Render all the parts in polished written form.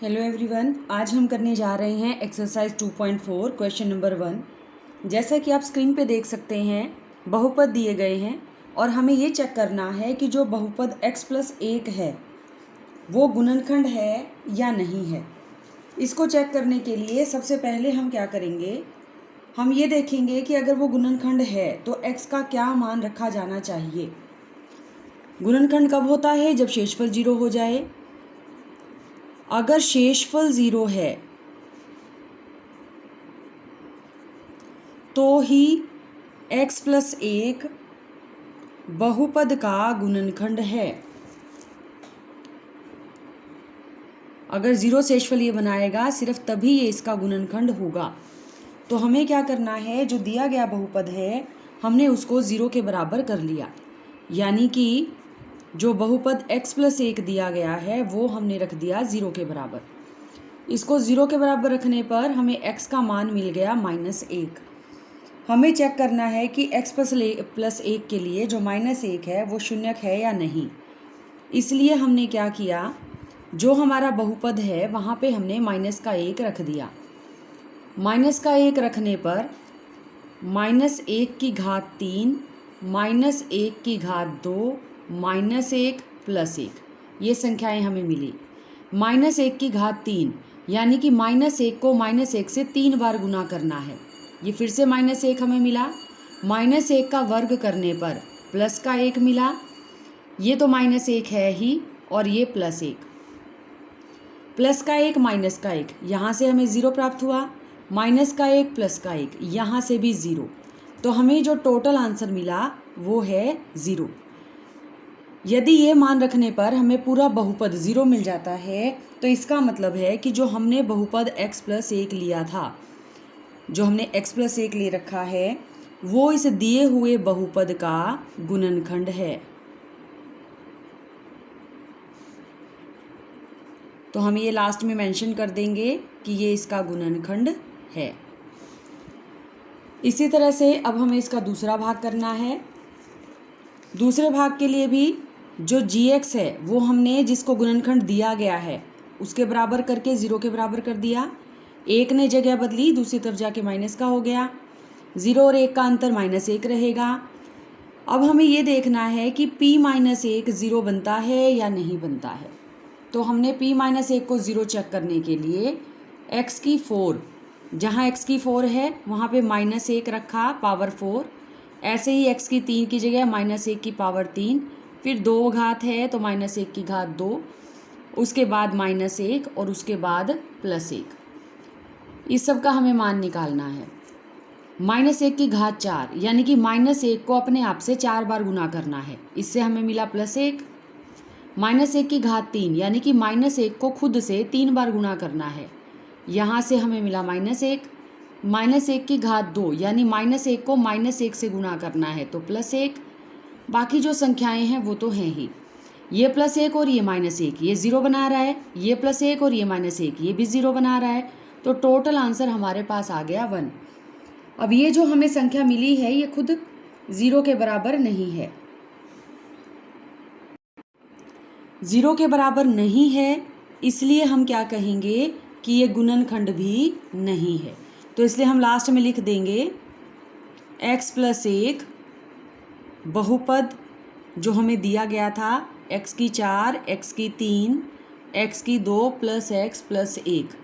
Hello everyone, आज हम करने जा रहे हैं एक्सरसाइज 2.4 क्वेश्चन नंबर 1। जैसा कि आप स्क्रीन पे देख सकते हैं, बहुपद दिए गए हैं और हमें ये चेक करना है कि जो बहुपद x+1 है वो गुणनखंड है या नहीं है। इसको चेक करने के लिए सबसे पहले हम क्या करेंगे, हम ये देखेंगे कि अगर वो गुणनखंड है तो x का क्या मान रखा जाना चाहिए। गुणनखंड कब होता है? जब शेषफल 0 हो जाए। अगर शेषफल 0 है तो ही x+1 बहुपद का गुणनखंड है। अगर 0 शेषफल ये बनाएगा सिर्फ तभी ये इसका गुणनखंड होगा। तो हमें क्या करना है, जो दिया गया बहुपद है हमने उसको 0 के बराबर कर लिया, यानी कि जो बहुपद x+1 दिया गया है वो हमने रख दिया 0 के बराबर। इसको 0 के बराबर रखने पर हमें x का मान मिल गया -1। हमें चेक करना है कि x+1 के लिए जो -1 है वो शून्यक है या नहीं। इसलिए हमने क्या किया, जो हमारा बहुपद है वहाँ पे हमने -1 रख दिया। -1 रखने पर -1 की घात 3, -1 की घात 2, -1 +1 ये संख्याएं हमें मिली। -1 की घात 3 यानी कि -1 को -1 से 3 बार गुना करना है। ये फिर से -1 हमें मिला। -1 का वर्ग करने पर प्लस का 1 मिला। ये तो -1 है ही और ये +1, प्लस का 1 माइनस का 1, यहाँ से हमें 0 प्राप्त हुआ। माइनस का 1 प्लस का 1, यहाँ से भी 0। तो हमें जो टोटल आंसर मिला वो है 0। यदि ये मान रखने पर हमें पूरा बहुपद 0 मिल जाता है तो इसका मतलब है कि जो हमने बहुपद x+1 लिया था, जो हमने x+1 ले रखा है वो इस दिए हुए बहुपद का गुणनखंड है। तो हम ये लास्ट में मेंशन कर देंगे कि ये इसका गुणनखंड है। इसी तरह से अब हमें इसका दूसरा भाग करना है। दूसरे भाग के लिए भी जो gx है वो हमने जिसको गुणनखंड दिया गया है उसके बराबर करके 0 के बराबर कर दिया। 1 ने जगह बदली, दूसरी तरफ जाके माइनस का हो गया। 0 और 1 का अंतर -1 रहेगा। अब हमें ये देखना है कि p-1 0 बनता है या नहीं बनता है। तो हमने p-1 को 0 चेक करने के लिए x की 4, जहाँ x की 4 है वहाँ पे -1 रखा पावर 4। ऐसे ही x की 3 की जगह -1 की पावर 3, फिर 2 घात है तो -1 की घात 2, उसके बाद -1 और उसके बाद +1। इस सब का हमें मान निकालना है। -1 की घात 4 यानी कि -1 को अपने आप से 4 बार गुना करना है, इससे हमें मिला +1। -1 की घात 3 यानी कि -1 को खुद से 3 बार गुना करना है, यहाँ से हमें मिला -1। -1 की घात 2 यानी -1 को -1 से गुना करना है तो +1। बाकी जो संख्याएं हैं वो तो हैं ही। ये +1 और ये -1 ये 0 बना रहा है, ये +1 और ये -1 ये भी 0 बना रहा है। तो टोटल आंसर हमारे पास आ गया 1। अब ये जो हमें संख्या मिली है ये खुद 0 के बराबर नहीं है। 0 के बराबर नहीं है इसलिए हम क्या कहेंगे कि ये गुणनखंड भी नहीं है। तो इसलिए हम लास्ट में लिख देंगे x+1 बहुपद जो हमें दिया गया था x की 4, x की 3, x की 2 + x + 1,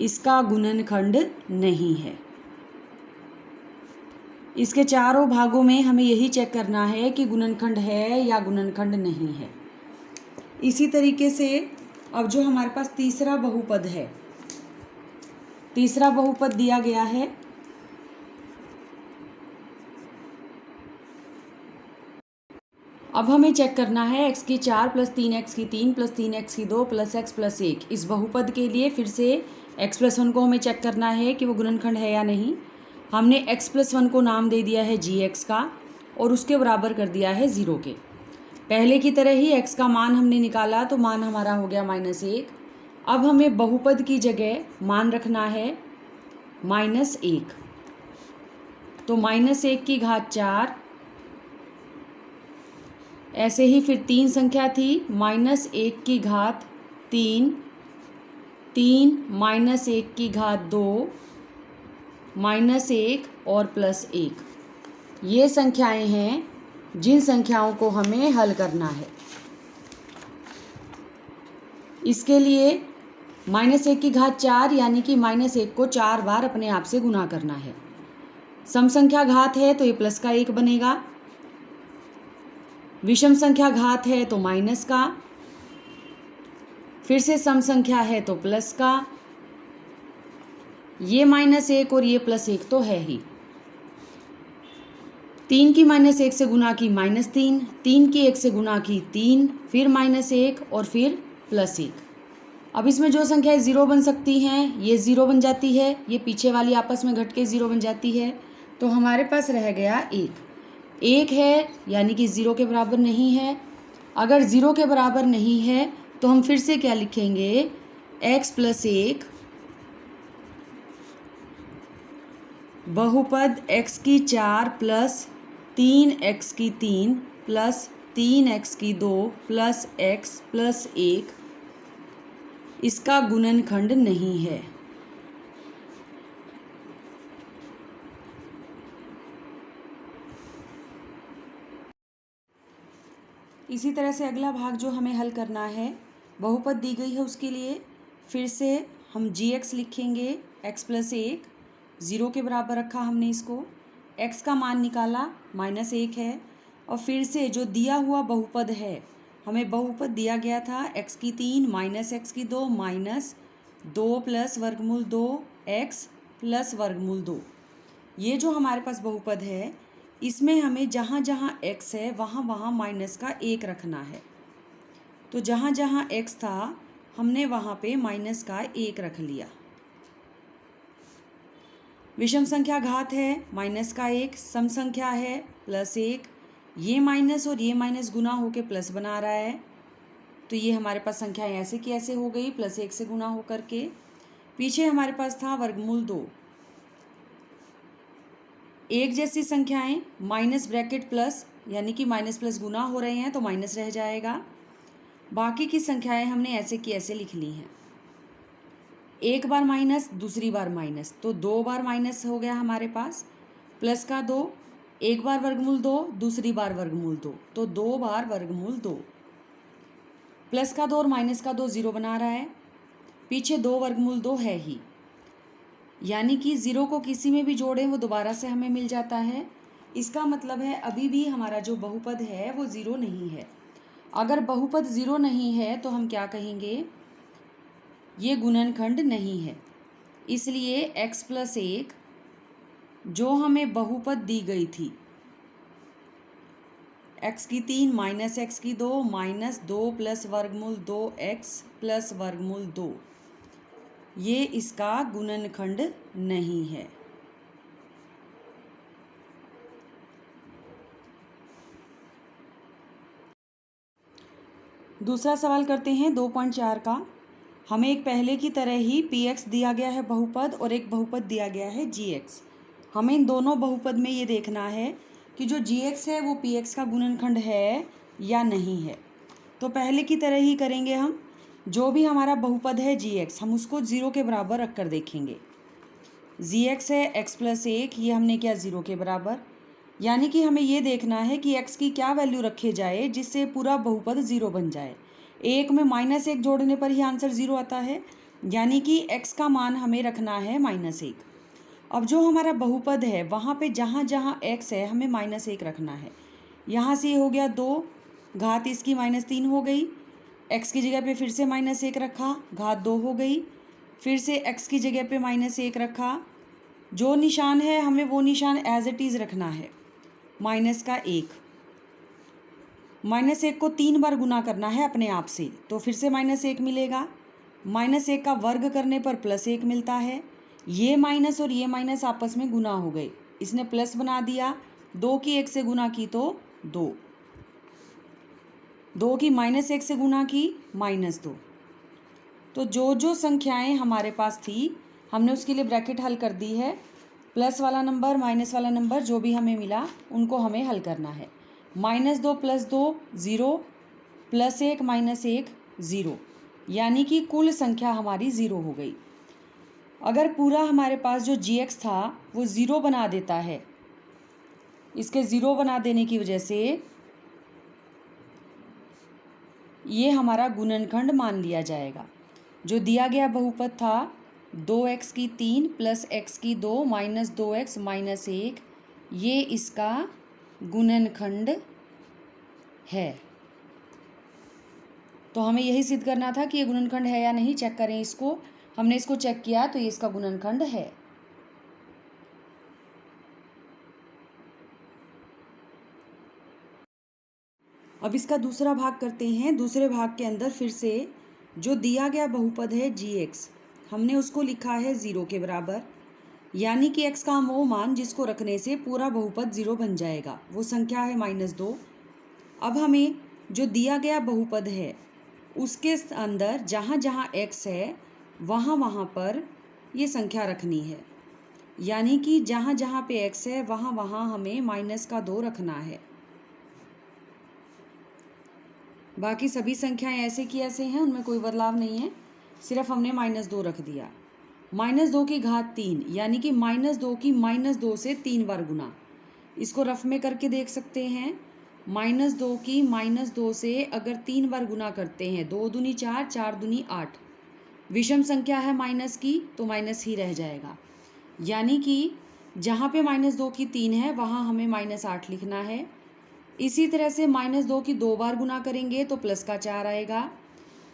इसका गुणनखंड नहीं है। इसके चारों भागों में हमें यही चेक करना है कि गुणनखंड है या गुणनखंड नहीं है। इसी तरीके से अब जो हमारे पास तीसरा बहुपद है, तीसरा बहुपद दिया गया है अब हमें चेक करना है x की 4 + 3x की 3 + 3x की 2 + x + 1। इस बहुपद के लिए फिर से x+1 को हमें चेक करना है कि वो गुणनखंड है या नहीं। हमने x+1 को नाम दे दिया है gx का और उसके बराबर कर दिया है 0 के। पहले की तरह ही x का मान हमने निकाला तो मान हमारा हो गया -1। अब हमें बहुपद की जगह मान रखना है -1। तो -1 की घात 4, ऐसे ही फिर 3 संख्या थी -1 की घात 3, 3 माइनस 1 की घात 2 माइनस 1 और प्लस 1। ये संख्याएं हैं जिन संख्याओं को हमें हल करना है। इसके लिए माइनस 1 की घात 4 यानी कि माइनस 1 को 4 बार अपने आप से गुना करना है। सम संख्या घात है तो ये प्लस का 1 बनेगा, विषम संख्या घात है तो माइनस का, फिर से सम संख्या है तो प्लस का। ये माइनस 1 और ये प्लस 1 तो है ही। 3 की माइनस 1 से गुना की -3, 3 की 1 से गुना की 3, फिर -1 और फिर +1। अब इसमें जो संख्याएं 0 बन सकती हैं ये 0 बन जाती है, ये पीछे वाली आपस में घट के 0 बन जाती है। तो हमारे पास रह गया 1 है यानी कि 0 के बराबर नहीं है। अगर 0 के बराबर नहीं है तो हम फिर से क्या लिखेंगे, x + 1 बहुपद x की 4 + 3x की 3 + 3x की 2 + x + 1 इसका गुणनखंड नहीं है। इसी तरह से अगला भाग जो हमें हल करना है, बहुपद दी गई है उसके लिए फिर से हम gx लिखेंगे, x + 1 0 के बराबर रखा हमने इसको, x का मान निकाला -1 है। और फिर से जो दिया हुआ बहुपद है, हमें बहुपद दिया गया था x की 3 - x की 2 -2 + वर्गमूल 2 x + वर्गमूल 2। ये जो हमारे पास बहुपद है इसमें हमें जहाँ जहाँ x है वहाँ वहाँ माइनस का 1 रखना है। तो जहाँ जहाँ x था हमने वहाँ पे माइनस का 1 रख लिया। विषम संख्या घात है माइनस का 1, सम संख्या है +1। ये माइनस और ये माइनस गुना होके प्लस बना रहा है, तो ये हमारे पास संख्याएं ऐसे की ऐसे हो गई +1 से गुना हो करके। पीछे हमारे पास था वर्गमूल 2। एक जैसी संख्याएं माइनस ब्रैकेट प्लस यानी कि माइनस प्लस गुना हो रहे हैं तो माइनस रह जाएगा। बाकी की संख्याएं हमने ऐसे की ऐसे लिख ली हैं। एक बार माइनस दूसरी बार माइनस, तो 2 बार माइनस हो गया हमारे पास। प्लस का 2, एक बार वर्गमूल 2 दूसरी बार वर्गमूल 2, तो 2 बार वर्गमूल 2। प्लस का 2 और माइनस का 2 0 बना रहा है, पीछे 2 वर्गमूल 2 है ही, यानी कि 0 को किसी में भी जोड़ें वो दोबारा से हमें मिल जाता है। इसका मतलब है अभी भी हमारा जो बहुपद है वो 0 नहीं है। अगर बहुपद 0 नहीं है तो हम क्या कहेंगे, ये गुणनखंड नहीं है। इसलिए x + 1 जो हमें बहुपद दी गई थी x की 3 - x की 2 -2 + वर्गमूल 2x + वर्गमूल 2, ये इसका गुणनखंड नहीं है। दूसरा सवाल करते हैं 2.4 का। हमें एक पहले की तरह ही px दिया गया है बहुपद और एक बहुपद दिया गया है gx। हमें इन दोनों बहुपद में ये देखना है कि जो gx है वो px का गुणनखंड है या नहीं है। तो पहले की तरह ही करेंगे हम, जो भी हमारा बहुपद है gx हम उसको 0 के बराबर रख कर देखेंगे। gx है x + 1, ये हमने किया 0 के बराबर, यानी कि हमें ये देखना है कि x की क्या वैल्यू रखे जाए जिससे पूरा बहुपद 0 बन जाए। एक में -1 जोड़ने पर ही आंसर 0 आता है, यानी कि x का मान हमें रखना है -1। अब जो हमारा बहुपद है वहाँ पे जहाँ जहाँ x है हमें -1 रखना है। यहाँ से हो गया 2, घात इसकी -3 हो गई, x की जगह पे फिर से -1 रखा, घात 2 हो गई, फिर से x की जगह पे -1 रखा। जो निशान है हमें वो निशान एज इट इज़ रखना है, -1। -1 को 3 बार गुना करना है अपने आप से, तो फिर से -1 मिलेगा। -1 का वर्ग करने पर +1 मिलता है। ये माइनस और ये माइनस आपस में गुना हो गए, इसने प्लस बना दिया। 2 की 1 से गुना की तो 2, 2 की -1 से गुना की -2। तो जो जो संख्याएं हमारे पास थी हमने उसके लिए ब्रैकेट हल कर दी है। प्लस वाला नंबर माइनस वाला नंबर जो भी हमें मिला उनको हमें हल करना है। -2 + 2 0, +1 - 1 0, यानी कि कुल संख्या हमारी 0 हो गई। अगर पूरा हमारे पास जो gx था वो 0 बना देता है, इसके 0 बना देने की वजह से ये हमारा गुणनखंड मान लिया जाएगा। जो दिया गया बहुपद था 2x की 3 प्लस x की 2 माइनस 2x माइनस 1, ये इसका गुणनखंड है। तो हमें यही सिद्ध करना था कि ये गुणनखंड है या नहीं। चेक करें इसको। हमने इसको चेक किया तो ये इसका गुणनखंड है। अब इसका दूसरा भाग करते हैं। दूसरे भाग के अंदर फिर से जो दिया गया बहुपद है gx, हमने उसको लिखा है 0 के बराबर, यानी कि x का वो मान जिसको रखने से पूरा बहुपद 0 बन जाएगा, वो संख्या है -2। अब हमें जो दिया गया बहुपद है उसके अंदर जहाँ जहाँ x है वहाँ वहाँ पर ये संख्या रखनी है, यानी कि जहाँ जहाँ पे x है वहाँ वहाँ हमें -2 रखना है। बाकी सभी संख्याएं ऐसे की ऐसे हैं, उनमें कोई बदलाव नहीं है, सिर्फ हमने -2 रख दिया। -2 की घात 3, यानी कि -2 की -2 से 3 बार गुना। इसको रफ में करके देख सकते हैं। -2 की -2 से अगर 3 बार गुना करते हैं, 2 दूनी 4, 4 दूनी 8, विषम संख्या है माइनस की तो माइनस ही रह जाएगा, यानी कि जहाँ पे -2 की 3 है वहाँ हमें -8 लिखना है। इसी तरह से -2 की 2 बार गुना करेंगे तो प्लस का 4 आएगा।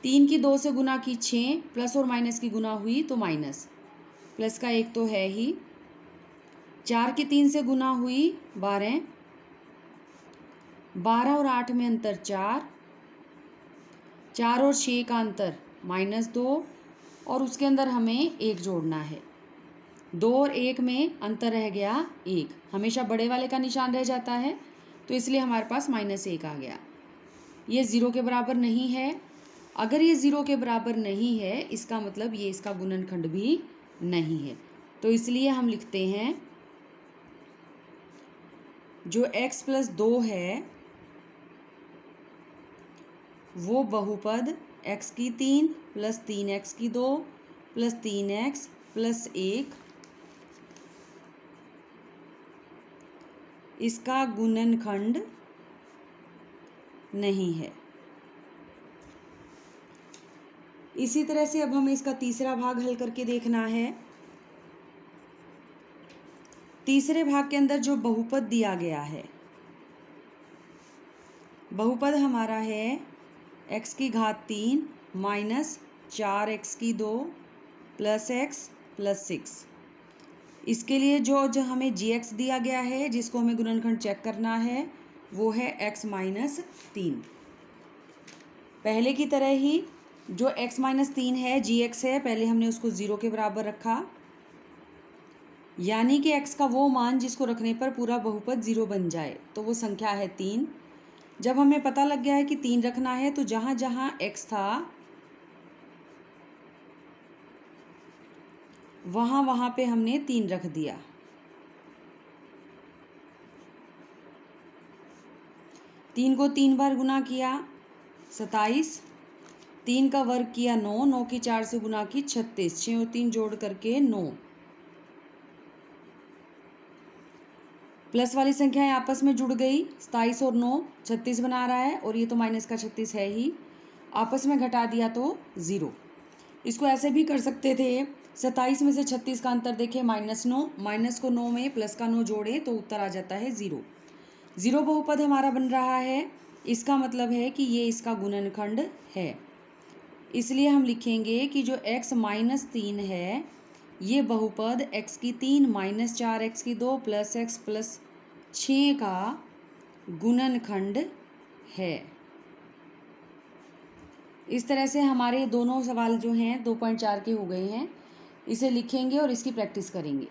3 की 2 से गुना की 6, प्लस और माइनस की गुना हुई तो माइनस, प्लस का 1 तो है ही। 4 की 3 से गुना हुई 12, 12 और 8 में अंतर 4, 4 और 6 का अंतर -2, और उसके अंदर हमें 1 जोड़ना है। 2 और 1 में अंतर रह गया 1, हमेशा बड़े वाले का निशान रह जाता है, तो इसलिए हमारे पास -1 आ गया। ये 0 के बराबर नहीं है। अगर ये 0 के बराबर नहीं है इसका मतलब ये इसका गुणनखंड भी नहीं है। तो इसलिए हम लिखते हैं जो x + 2 है वो बहुपद x की 3 + 3x की 2 + 3x + 1 इसका गुणनखंड नहीं है। इसी तरह से अब हमें इसका तीसरा भाग हल करके देखना है। तीसरे भाग के अंदर जो बहुपद दिया गया है, बहुपद हमारा है x की घात 3 माइनस 4x की 2 प्लस x प्लस 6। इसके लिए जो हमें gx दिया गया है जिसको हमें गुणनखंड चेक करना है वो है x - 3। पहले की तरह ही जो x - 3 है gx है, पहले हमने उसको 0 के बराबर रखा, यानी कि x का वो मान जिसको रखने पर पूरा बहुपद 0 बन जाए, तो वो संख्या है 3। जब हमें पता लग गया है कि 3 रखना है तो जहाँ जहाँ x था वहाँ वहाँ पे हमने 3 रख दिया। तीन को 3 बार गुना किया 27, 3 का वर्ग किया 9, 9 की 4 से गुना की 36, 6 और 3 जोड़ करके 9। प्लस वाली संख्याएं आपस में जुड़ गई, 27 और 9 36 बना रहा है, और ये तो माइनस का 36 है ही, आपस में घटा दिया तो 0। इसको ऐसे भी कर सकते थे, 27 में से 36 का अंतर देखें -9, माइनस को 9 में प्लस का 9 जोड़ें तो उत्तर आ जाता है 0। 0 बहुपद हमारा बन रहा है, इसका मतलब है कि ये इसका गुणनखंड है। इसलिए हम लिखेंगे कि जो x - 3 है ये बहुपद x की 3 - 4x की 2 प्लस x प्लस 6 का गुणनखंड है। इस तरह से हमारे दोनों सवाल जो हैं 2.4 के हो गए हैं। इसे लिखेंगे और इसकी प्रैक्टिस करेंगे।